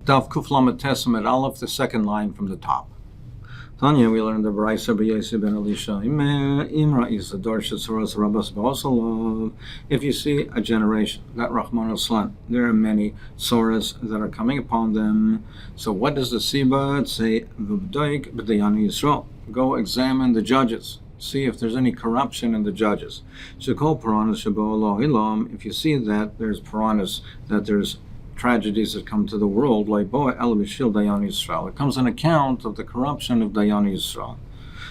Daf Kuflamet Tesamet Aleph, the second line from the top. Tanya, we learned the Baraisa B'Yosef ben Elisha. Imra is the Dirshu Soros Rabbas Ba'osalov. If you see a generation, that Rahman al-Slan, there are many Soras that are coming upon them. So what does the Siba say? V'b'doik b'dayan Yisrael. Go examine the judges. See if there's any corruption in the judges. Shekol Puranas Shabbat Ilam. If you see that there's Puranas, that there's tragedies that come to the world, like Dayan Yisrael. It comes an account of the corruption of Dayan Yisrael.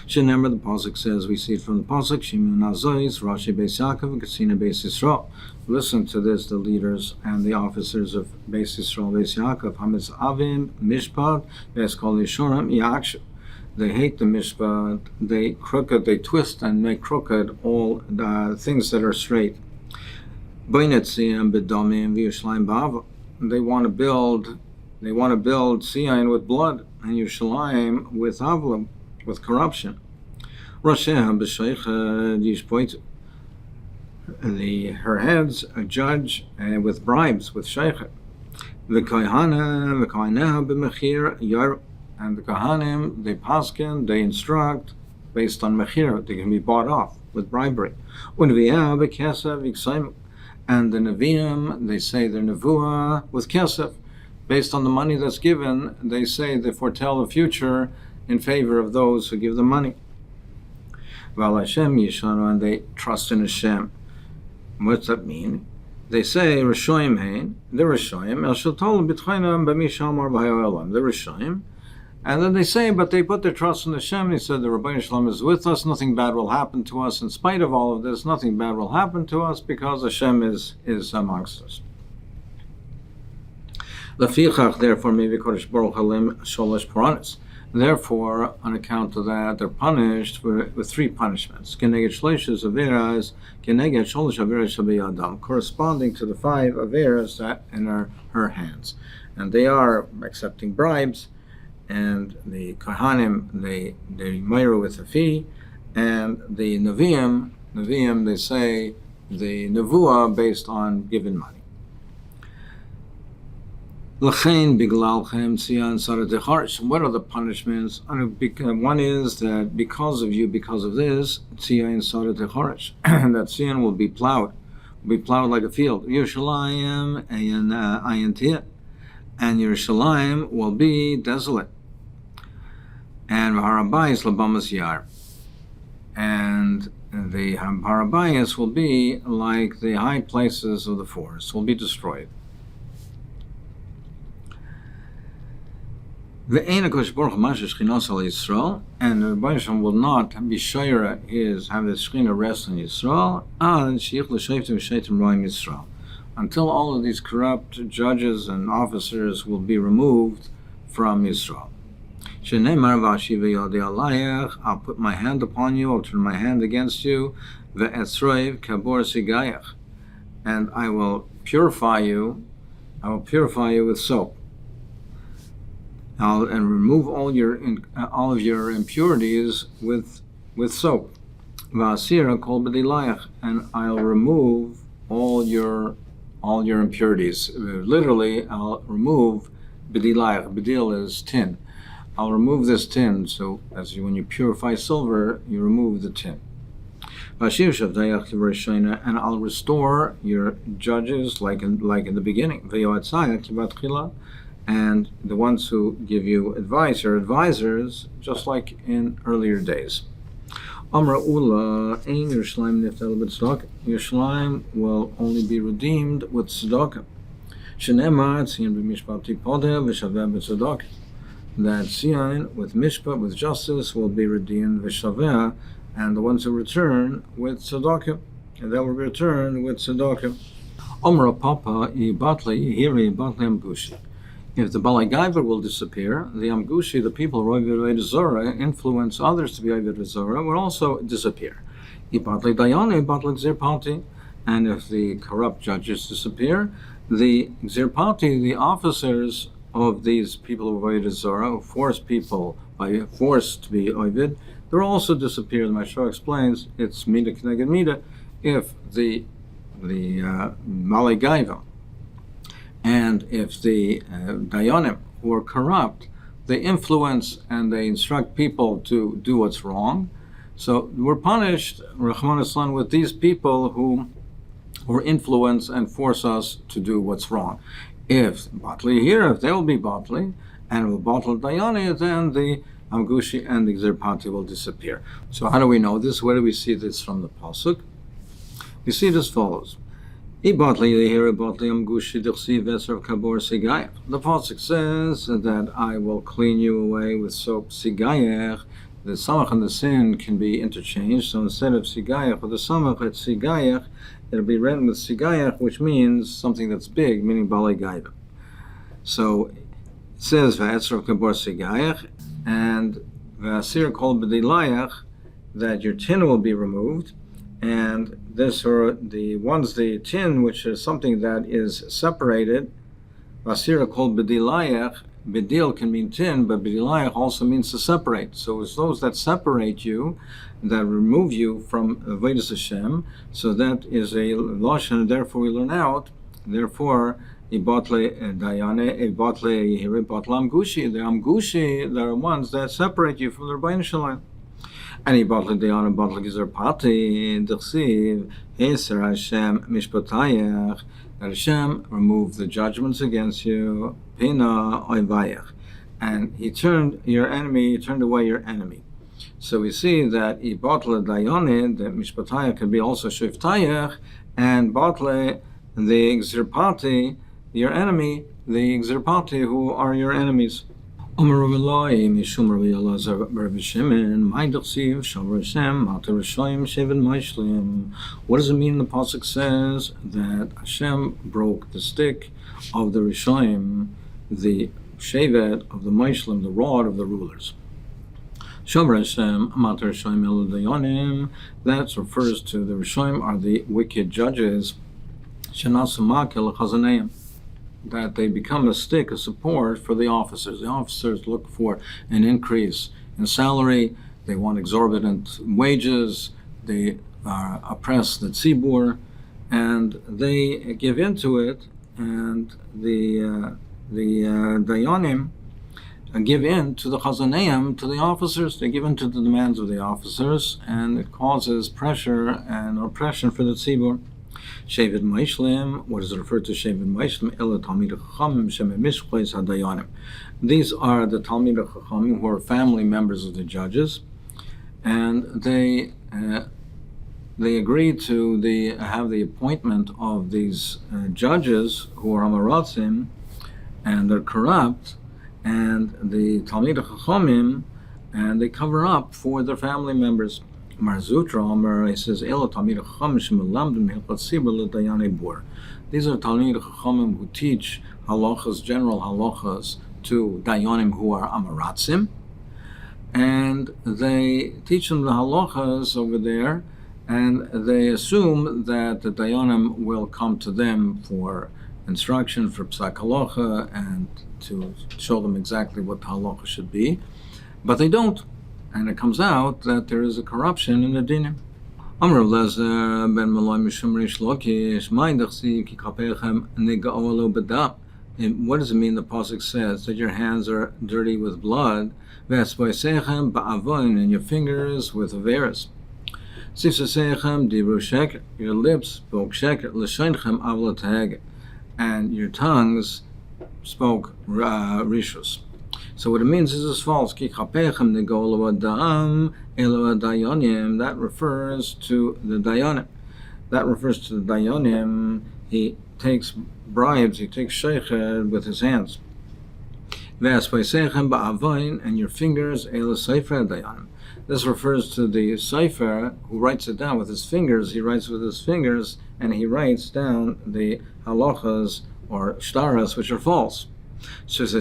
Shenemar, the pasuk says, we see it from the pasuk, Shimon Azois, Rashi Beis Yaakov, and Kasina Beis Yisrael. Listen to this, the leaders and the officers of Beis Yisrael, Beis Yaakov, Hametz Avim, Mishpat, Beis Kol Yishorim, Yakshu. They hate the mishpat, they twist and make crooked all the things that are straight. Boinetziyam bedomim v'Yushalayim ba'ava. They want to build Sion with blood and Yerushalayim with avla, with corruption. Rosheha b'sheichad yishpoitu. Her heads judge with bribes, with sheichet. V'kohaneha b'mechir yaru. And the Kohanim, they paskin, they instruct based on mechir. They can be bought off with bribery. And the Nevi'im, they say their nevuah with kesef. Based on the money that's given, they say they foretell the future in favor of those who give the money. And they trust in Hashem. What's that mean? They say, Rishoyim hein, they're Rishoyim, El Shaltol B'tchainam B'mishamar B'hayolam. They're Rishoyim. And then they say, but they put their trust in Hashem. They said, the Rabbeinu Shalom is with us. Nothing bad will happen to us. In spite of all of this, nothing bad will happen to us because Hashem is amongst us. Lefichach, therefore, maybe Kodesh Baruch Halim Sholosh Puranas. Therefore, on account of that, they're punished with three punishments. Keneged Shlosh Averas, Keneged Sholosh Averas Shabiyadam, corresponding to the 5 Averas that in her hands. And they are accepting bribes. And the Kohanim, they meir with a fee, and the Nevi'im, they say the nevuah based on given money. L'chein biglalchem tziyan sarat echarsh. What are the punishments? One is that because of you, because of this, tziyan sarat echarsh, that tziyan will be plowed like a field. Yerushalayim ayin and Yerushalayim will be desolate. And Harabayis Labamas Yar. And the Harabayis will be like the high places of the forest, will be destroyed. The Einakosh Baruch Masechet Shchinos al Yisrael, and the Rebbeinu will not be shayra have the Shechina rest on Yisrael, and Sheikh L'Shaytim Shaytim Roim Yisrael, until all of these corrupt judges and officers will be removed from Yisrael. I'll put my hand upon you, I'll turn my hand against you, and I will purify you with soap. And remove all of your impurities with soap. And I'll remove all your impurities. Literally, I'll remove b'dilayach. B'dil is tin. I'll remove this tin, so when you purify silver, you remove the tin. And I'll restore your judges like in the beginning. And the ones who give you advice are advisors, just like in earlier days. Yerushalayim will only be redeemed with tzedakah. That Sion with mishpat, with justice, will be redeemed v'shaveh, and the ones who return with tzedakah, and they will return with tzedakah. Omra papa ibatli hiri ibatli amgushi. If the Balai Gaiva will disappear, the amgushi, the people who are Avodah Zorah, influence others to be Avodah Zorah, will also disappear. Ibatli dayane ibatli zirpati, and if the corrupt judges disappear, the zirpati, the officers of these people of Avodah Zorah, who force people by force to be Ovid, they'll also disappear. The Mashra explains it's Mida Kneged Mida if the Malay Gaiva and if the Dayanim who are corrupt, they influence and they instruct people to do what's wrong. So we're punished, Rahman Islam, with these people who influence and force us to do what's wrong. If Batli here, if they will be Batli, and will Batli Dayani, then the Amgushi and the Xerpati will disappear. So how do we know this? Where do we see this from the Pasuk? We see it as follows. The Pasuk says that I will clean you away with soap sigayach. The samach and the sin can be interchanged. So instead of sigayach with the samach, it's sigayach. It'll be written with sigayach, which means something that's big, meaning balei gaiva. So it says v'etzrav kabor sigayach and v'asir kol b'dilayach, that your tin will be removed, and this or the tin, which is something that is separated. V'asir kol b'dilayach. Bedil can mean tin, but bedilayach also means to separate. So it's those that separate you, that remove you from Avodas Hashem. So that is a lashon, and therefore we learn out. Therefore, ibatle dayane, ibatle yehire, ibatle amgushi. The amgushi, they are ones that separate you from the Rebbeinu Shalom. And ibatle dayane, ibatle gizerpati, d'chsiv, eser Hashem mishpatayach. That Hashem removed the judgments against you, Pina Oivayach, and He turned away your enemy. So we see that Ibatle Dayone, the Mishpatayach can be also Shiftayach, and Batle, the Xerpati, your enemy, the Xerpati who are your enemies. What does it mean? The Pasuk says that Hashem broke the stick of the Rishayim, the shevet of the Maishlim, the rod of the rulers. That refers to the Rishayim are the wicked judges, that they become a stick, a support for the officers. The officers look for an increase in salary, they want exorbitant wages, they oppress the tzibur, and they give into it, and the dayanim give in to the chazaneim, to the officers. They give in to the demands of the officers, and it causes pressure and oppression for the tzibur. Shevet Maishlim, what is referred to Shevet Maishlim? Ela Talmid Chachamim Shememishchleis Hadayanim. These are the Talmid Chachamim who are family members of the judges, and they agree to have the appointment of these judges who are Amaratzim, and they're corrupt, and the Talmid Chachamim, and they cover up for their family members. Marzutra Omer, he says, Elo Talmid Chachamim shemelamdim hilchot tzibur l'dayanei bor. These are Talmid Chachamim who teach halachas, general halachas, to dayanim who are amaratzim, and they teach them the halachas over there, and they assume that the dayanim will come to them for instruction, for psak halacha, and to show them exactly what the halacha should be, but they don't. And it comes out that there is a corruption in the dinim. Amr Lezer ben Malay Mishum Rish Lokish, Maidachsi ki kapechem nega'olo b'dam. What does it mean? The pasuk says that your hands are dirty with blood, v'espoisechem ba'avon, and your fingers with averis. Sifsesechem dibru sheker, your lips spoke sheker, l'sheinchem avla tehege, and your tongues spoke rishus. So what it means is as follows: Ki chapechem negolo adam elo dayanim. That refers to the dayanim. That refers to the dayanim. He takes bribes. He takes sheiched with his hands. Ve'aspaisechem ba'avain, and your fingers elo sefer dayanim. This refers to the sefer who writes it down with his fingers. He writes with his fingers, and he writes down the halachas or shtaras which are false. Those are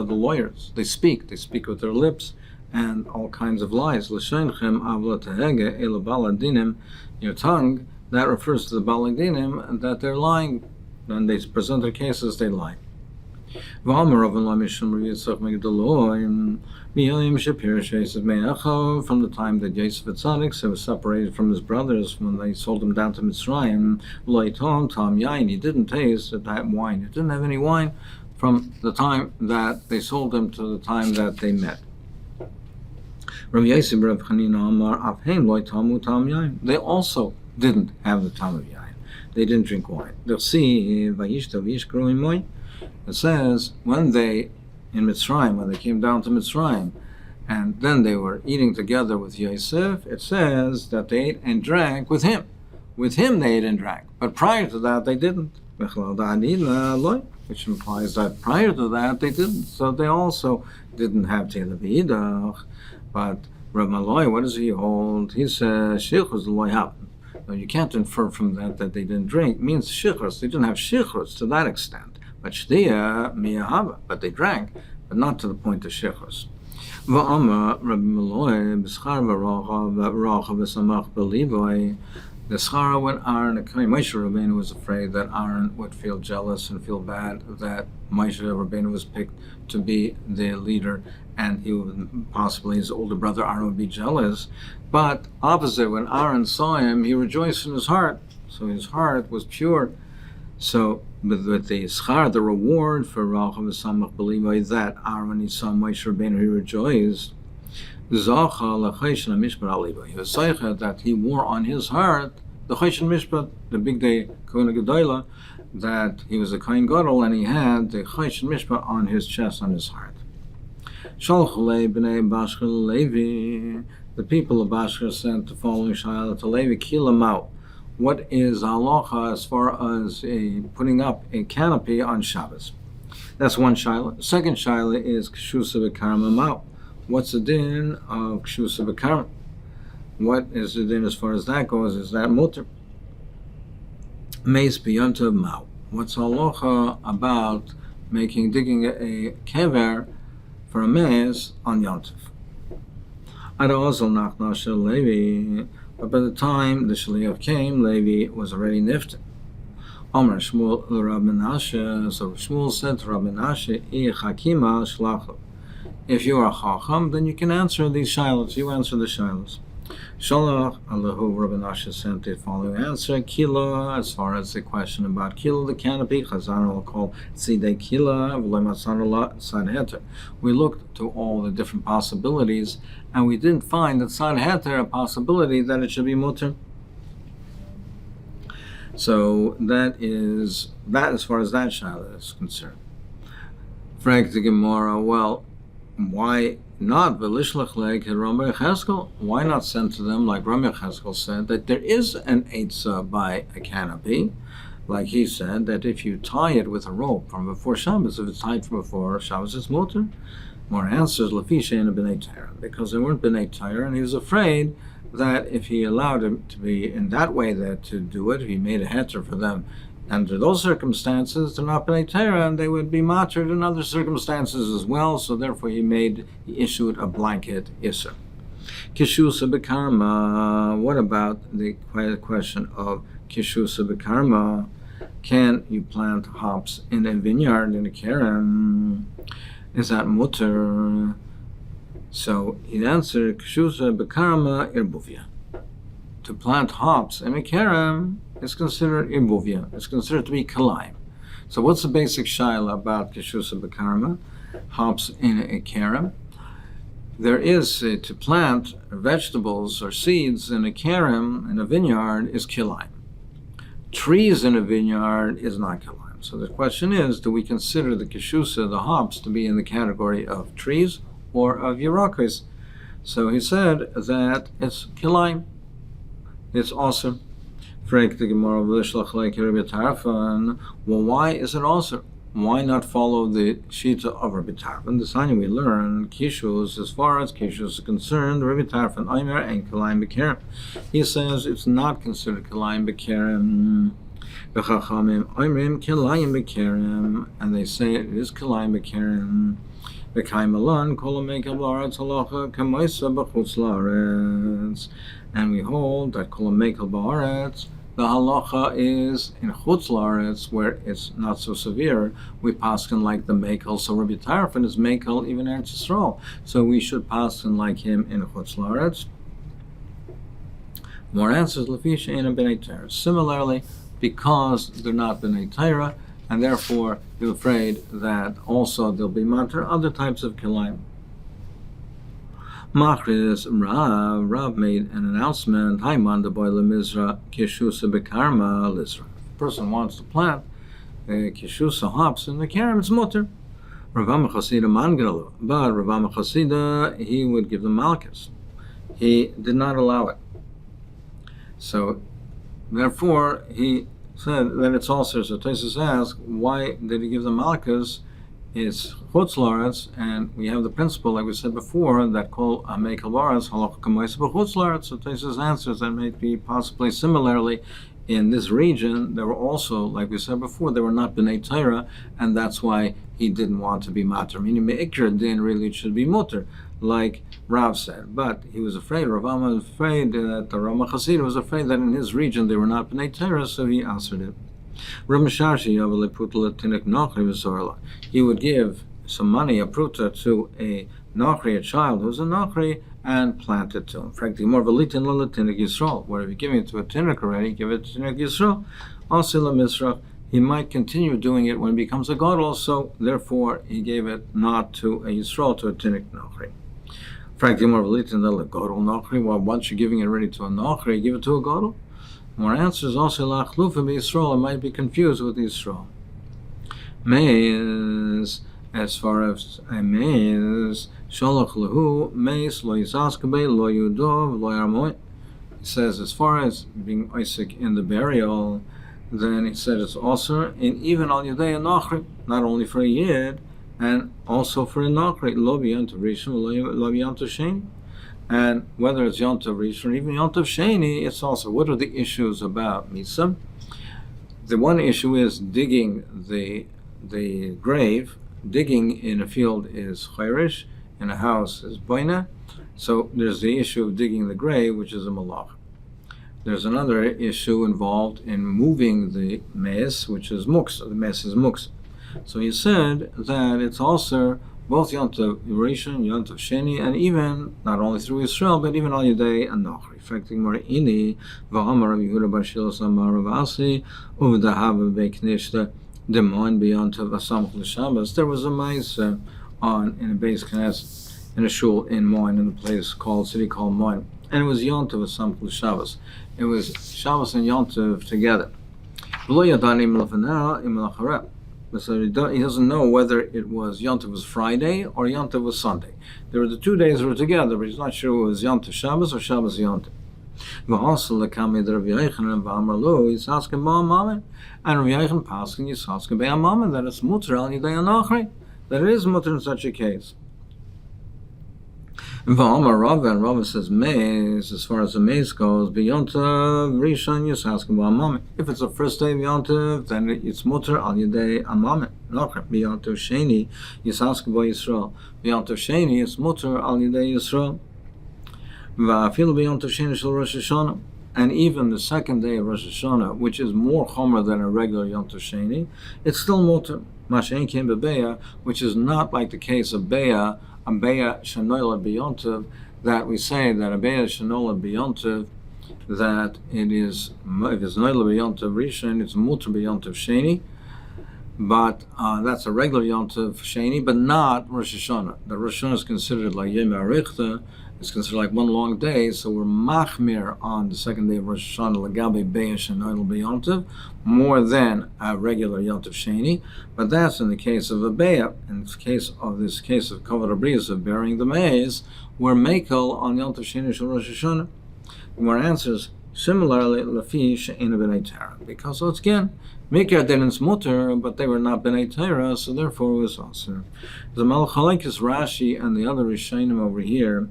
the lawyers. They speak with their lips, and all kinds of lies. Your tongue, that refers to the baladinim, that they're lying. When they present their cases, they lie. From the time that Yosef Tzaddik was separated from his brothers when they sold him down to Mitzrayim, he didn't taste that wine. He didn't have any wine from the time that they sold him to the time that they met. They also didn't have the tam of yain. They didn't drink wine. It says when they came down to Mitzrayim, and then they were eating together with Yosef, it says that they ate and drank with him. With him they ate and drank. But prior to that they didn't. Which implies that prior to that they didn't. So they also didn't have Teilah B'Yidach. But Rav Maloi, what does he hold? He says Shichus L'Loi Happen. No, you can't infer from that they didn't drink. It means Shichus. They didn't have Shichus to that extent. But Shdiya Miyahava. But they drank, but not to the point of Shichus. V'Amar Rav Maloi B'Schar V'Rocha V'Samach B'Levoi. The schara when Aaron came, Moshe Rabbeinu was afraid that Aaron would feel jealous and feel bad that Moshe Rabbeinu was picked to be the leader, and he would, possibly his older brother Aaron would be jealous. But opposite, when Aaron saw him, he rejoiced in his heart. So his heart was pure. So with the schar, the reward for Rachav V'Samach B'Levoi, that Aaron, when he saw Moshe Rabbeinu, he rejoiced. He was saying that he wore on his heart the Choshen Mishpat, the big day Kohen Gedolah, that he was a Kohen Gadol and he had the Choshen Mishpat on his chest, on his heart. The people of Bashar sent the following shayla to Levi, Kilamau. What is halacha as far as putting up a canopy on Shabbos? That's one shayla. Second shayla is Kshusa B'Karma Mau. What's the din of Kshusa B'Karma? What is the din as far as that goes? Is that mutter? Meis B'Yontav Mau. What's halacha about digging a kever for a meis on Yontav? But by the time the shliach came, Levi was already nifted. Omer Shmuel Rav Menashe. So Shmuel said to Rav Menashe, I Chakima Shlachlo. If you are a Chacham, then you can answer these shilos. You answer the shilos. Shalach Allahu Rav Menashe sent the following answer. Kila, as far as the question about Kila, the canopy, Chazan will call Tzidei Kila, Hofstedter. We looked to all the different possibilities, and we didn't find that Hofstedter a possibility that it should be mutter. So that is that as far as that shilah is concerned. Frank the Gemara, well, why not? Why not send to them like Rami Cheskel said that there is an eitzah by a canopy, like he said that if you tie it with a rope from before Shabbos, if it's tied from before Shabbos, it's mutter. More answers because they weren't b'nei Torah, and he was afraid that if he allowed him to be in that way, that to do it, if he made a heter for them under those circumstances, they're not b'nei Torah, and they would be mattered in other circumstances as well. So therefore, he issued a blanket issur. Kishusa b'karma. What about the question of kishusa b'karma? Can you plant hops in a vineyard, in a kerem? Is that mutter? So he answered, kishusa b'karma irbuvia. To plant hops in a kerem is considered irbuvia. It's considered to be kalayim. So what's the basic shaila about kishusa b'karma, hops in a kerem? There is to plant vegetables or seeds in a kerem, in a vineyard, is kilayim. Trees in a vineyard is not kilayim. So the question is, do we consider the kishusa, the hops, to be in the category of trees or of yerakos? So he said that it's kilayim. It's awesome. Well, why is it also? Why not follow the shita of Rabbi Tarfon? The sign we learn kishus, as far as kishus is concerned, Rabbi Tarfon Aimer and Kalayim B'Kerem. He says it's not considered Kalayim B'Kerem. V'chachamim Aimerim Kalayim B'Kerem, and they say it is Kalayim B'Kerem. V'kayim Alan Kol Mekel B'Aretz Halacha K'Moisa B'Chutz La'aretz, and we hold that Kol Mekel B'Aretz, The halacha is in Chutz La'aretz, where it's not so severe, we paskin like the Mekel. So Rabbi Tarfon is Mekel even in Eretz Yisrael. So we should paskin like him in Chutz La'aretz. More answers, Lefisha in a B'nai Torah. Similarly, because they're not B'nai Torah, and therefore you're afraid that also there'll be matter other types of kilayim. Machris Rav made an announcement. Haiman the boy lemizra kishusa bekarma lisra. If a person wants to plant kishusa hops in the karam, it's mutter. Rav Chasida mangalu, but Rav Chasida he would give the malchus. He did not allow it. So therefore he said that it's also. So Tosfos asks, why did he give the malchus? It's Chutz La'aretz, and we have the principle, like we said before, that Kol Amei Kalvaras Halacha Kamoisa B'Chutz La'aretz. So Tosfos answers that may be possibly similarly in this region. There were also, like we said before, they were not B'nai Torah, and that's why he didn't want to be mater. Meaning Me'ikra Din really it should be mutter, like Rav said. But he was afraid, Rav Amma was afraid that the Rama Chassid was afraid that in his region they were not B'nai Torah, so he answered it. He would give some money, a pruta, to a nachri, a child who's a nachri, and plant it to him. Frankly, more of a litin latinik Yisrael. Where if you're giving it to a tinnik already, give it to tinnik Yisrael. Also, misrach, he might continue doing it when it becomes a gadol. So therefore, he gave it not to a Yisrael, to a tinnik nachri. Frankly, more of a litin gadol nachri. Well, once you're giving it already to a nachri, give it to a gadol. More answers also lachlufa b'Yisrael. It might be confused with Yisrael. Meis, as far as a meis, shalach lehu meis lo yisaskabei lo yudov lo yarmoy. He says as far as being Isaac in the burial, then he said it's also, and even al yudei nachri, not only for a yid, and also for a nachri, lo b'yant rishon lo b'yant sheni. And whether it's Yontav Rishon or even Yontav Sheni, it's also, what are the issues about Misa? The one issue is digging the grave. Digging in a field is Chayrish, in a house is Boina. So there's the issue of digging the grave, which is a malach. There's another issue involved in moving the mes, which is muksa. The mes is muksa. So he said that it's also both Yontav Rishon, Yontav Sheni, and even, not only through Israel, but even Al Yudei and Nochri. Reflecting more ini, V'amar Rav Yehuda bar Shilos Amar Rav Asi, Uv'dahava Be'knishta, Demon B'Yontav Asamach L'Shabbos. There was a mice in a base knesset, in a shul in Moin, in a city called Moin. And it was Yontav Asamach L'Shabbos. It was Shabbos and Yontav together. V'lo Yadanim L'Fanah Im L'Achareh. So he doesn't know whether it was Yontav was Friday or Yontav was Sunday. There were the 2 days that were together, but he's not sure it was Yontav Shabbos or Shabbos Yontav. And Rav Yochanan paskin Yisaskin be'amamen that it's mutter al yidei anachri, that it is mutter in such a case. V'amar Rav, and Rav says meiz, as far as the meiz goes, b'yontav rishon Yisaskin be'amamen. If it's the first day of Yontav, then it's mutter al yidei amamen. Nachri b'yontav sheni Yisaskin be'Yisrael. B'yontav sheni it's mutter al yidei Yisrael. V'afilu b'yontav sheni shel Rosh Hashanah. And even the second day of Rosh Hashanah, which is more chomer than a regular Yontav Sheni, it's still mutter. Mashen came bebeya, which is not like the case of beya, a beya shenola b'yontav, that we say that a beya shenola b'yontav, that it is, if it's nola b'yontav rishon, it's mutter b'yontav sheni, but that's a regular Yontav Sheni, but not Rosh Hashanah. The Rosh Hashanah is considered like Yom Arichta. It's considered like one long day, so we're machmir on the second day of Rosh Hashanah, Lagabe Be'esh and Noel B'Yontav, more than a regular Yontav Sheni. But that's in the case of a Be'ah. In the case of Kavod Abrius, of burying the maize, we're Mekel on Yontav Sheni Shel Rosh Hashanah. More answers, similarly, Lafi She'ena B'nai Torah. Because, once again, Mikra didn't mutter, but they were not B'nai Torah, so therefore it was also. The Malchalekes Rashi and the other Rishonim over here,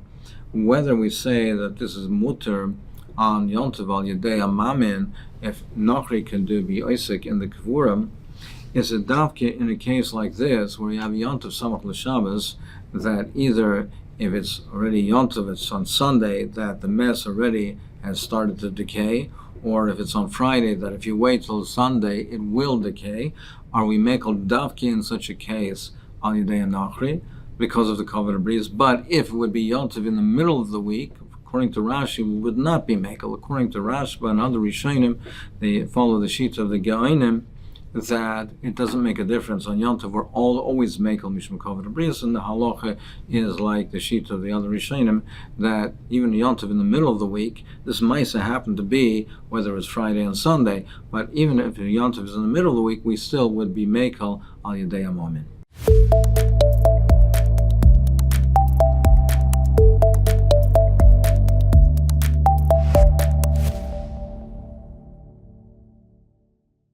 whether we say that this is mutter on Yontav al Yedei Amamin, if Nachri can do be Isaac in the Kvurim, is a davke in a case like this, where you have Yontav Samach L'Shabbos, that either if it's already Yontav, it's on Sunday, that the mess already has started to decay, or if it's on Friday, that if you wait till Sunday, it will decay. Are we mekel davki in such a case al yedei nachri because of the covenant breeze? But if it would be yontiv in the middle of the week, according to Rashi, we would not be mekel. According to Rashba and other Rishonim, they follow the sheet of the Geonim, that it doesn't make a difference. On Yom Tov, we're always mekel mishum covenant breeze, and the halacha is like the sheet of the other Rishonim, that even Yom Tov in the middle of the week, this Maisa happened to be whether it's Friday and Sunday, but even if Yom Tov is in the middle of the week, we still would be mekel al yedei amomin.